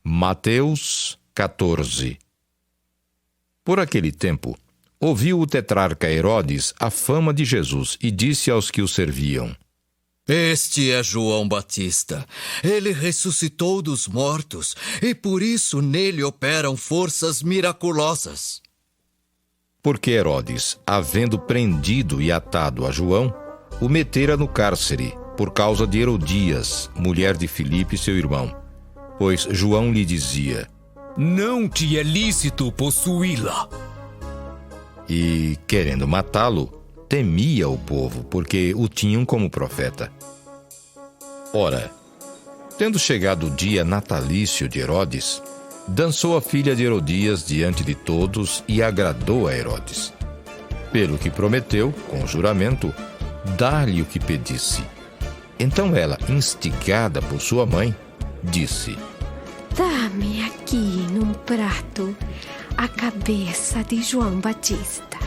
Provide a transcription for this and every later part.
Mateus 14. Por aquele tempo, ouviu o tetrarca Herodes a fama de Jesus e disse aos que o serviam: Este é João Batista. Ele ressuscitou dos mortos e por isso nele operam forças miraculosas. Porque Herodes, havendo prendido e atado a João, o metera no cárcere, por causa de Herodias, mulher de Filipe, seu irmão. Pois João lhe dizia: Não te é lícito possuí-la. E, querendo matá-lo, temia o povo, porque o tinham como profeta. Ora, tendo chegado o dia natalício de Herodes, dançou a filha de Herodias diante de todos e agradou a Herodes. Pelo que prometeu, com juramento, dar-lhe o que pedisse. Então ela, instigada por sua mãe, disse: Dá-me aqui num prato a cabeça de João Batista.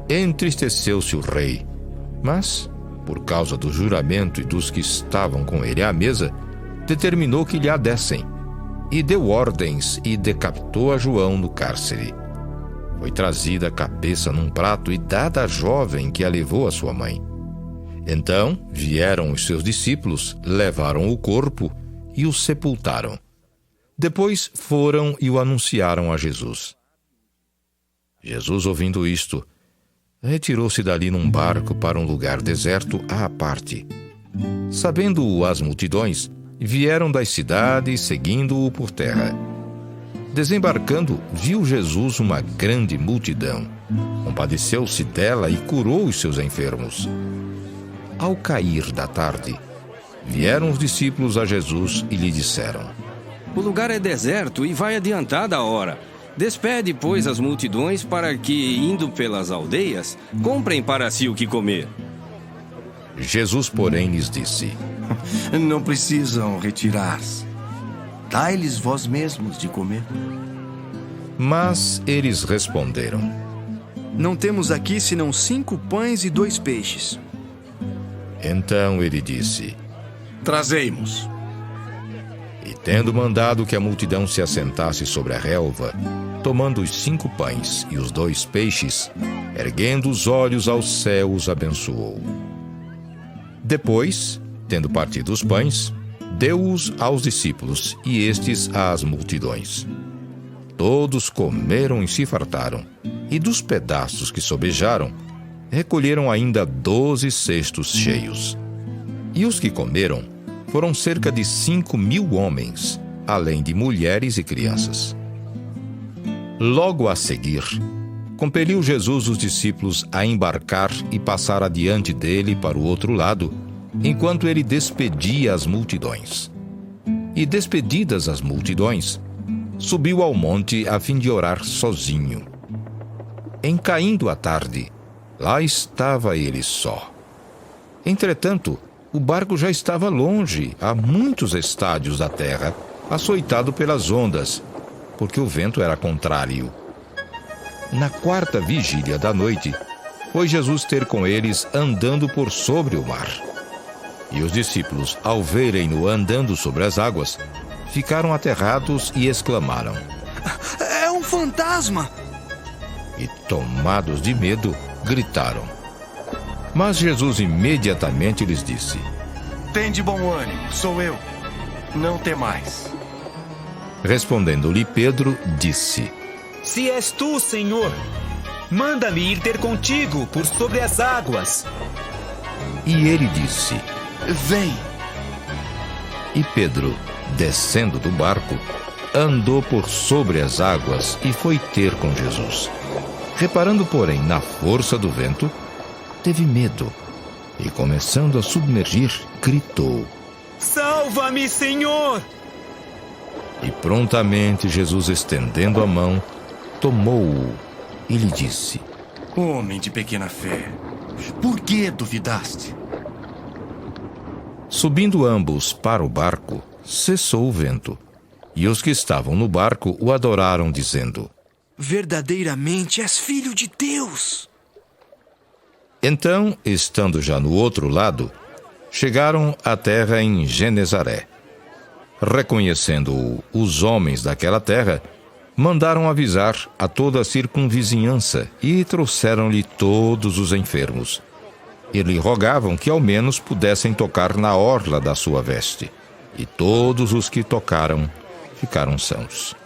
Entristeceu-se o rei, mas, por causa do juramento e dos que estavam com ele à mesa, determinou que lhe a dessem, e deu ordens e decapitou a João no cárcere. Foi trazida a cabeça num prato e dada à jovem que a levou à sua mãe. Então vieram os seus discípulos, levaram o corpo e o sepultaram. Depois foram e o anunciaram a Jesus. Jesus, ouvindo isto, retirou-se dali num barco para um lugar deserto à parte. Sabendo-o as multidões, vieram das cidades seguindo-o por terra. Desembarcando, viu Jesus uma grande multidão. Compadeceu-se dela e curou os seus enfermos. Ao cair da tarde, vieram os discípulos a Jesus e lhe disseram: O lugar é deserto e vai adiantada a hora. Despede, pois, as multidões para que, indo pelas aldeias, comprem para si o que comer. Jesus, porém, lhes disse: Não precisam retirar-se. Dai-lhes vós mesmos de comer. Mas eles responderam: Não temos aqui senão 5 pães e 2 peixes. Então ele disse: Trazei-mos. E tendo mandado que a multidão se assentasse sobre a relva, tomando os 5 pães e os 2 peixes, erguendo os olhos aos céus, abençoou. Depois, tendo partido os pães, deu-os aos discípulos e estes às multidões. Todos comeram e se fartaram, e dos pedaços que sobejaram, recolheram ainda 12 cestos cheios. E os que comeram foram cerca de 5.000 homens, além de mulheres e crianças. Logo a seguir, compeliu Jesus os discípulos a embarcar e passar adiante dele para o outro lado, enquanto ele despedia as multidões. E despedidas as multidões, subiu ao monte a fim de orar sozinho. Em caindo a tarde, lá estava ele só. Entretanto, o barco já estava longe, a muitos estádios da terra, açoitado pelas ondas, porque o vento era contrário. Na 4ª vigília da noite, foi Jesus ter com eles andando por sobre o mar. E os discípulos, ao verem-no andando sobre as águas, ficaram aterrados e exclamaram: É um fantasma! E, tomados de medo, gritaram. Mas Jesus imediatamente lhes disse: Tende bom ânimo, sou eu. Não temais. Respondendo-lhe Pedro, disse: Se és tu, Senhor, manda-me ir ter contigo por sobre as águas. E ele disse: Vem. E Pedro, descendo do barco, andou por sobre as águas e foi ter com Jesus. Reparando, porém, na força do vento, teve medo e, começando a submergir, gritou: Salva-me, Senhor! E prontamente Jesus, estendendo a mão, tomou-o e lhe disse: Homem de pequena fé, por que duvidaste? Subindo ambos para o barco, cessou o vento, e os que estavam no barco o adoraram, dizendo: Verdadeiramente és filho de Deus. Então, estando já no outro lado, chegaram à terra em Genezaré. Reconhecendo-o os homens daquela terra, mandaram avisar a toda a circunvizinhança e trouxeram-lhe todos os enfermos. E lhe rogavam que ao menos pudessem tocar na orla da sua veste. E todos os que tocaram ficaram sãos.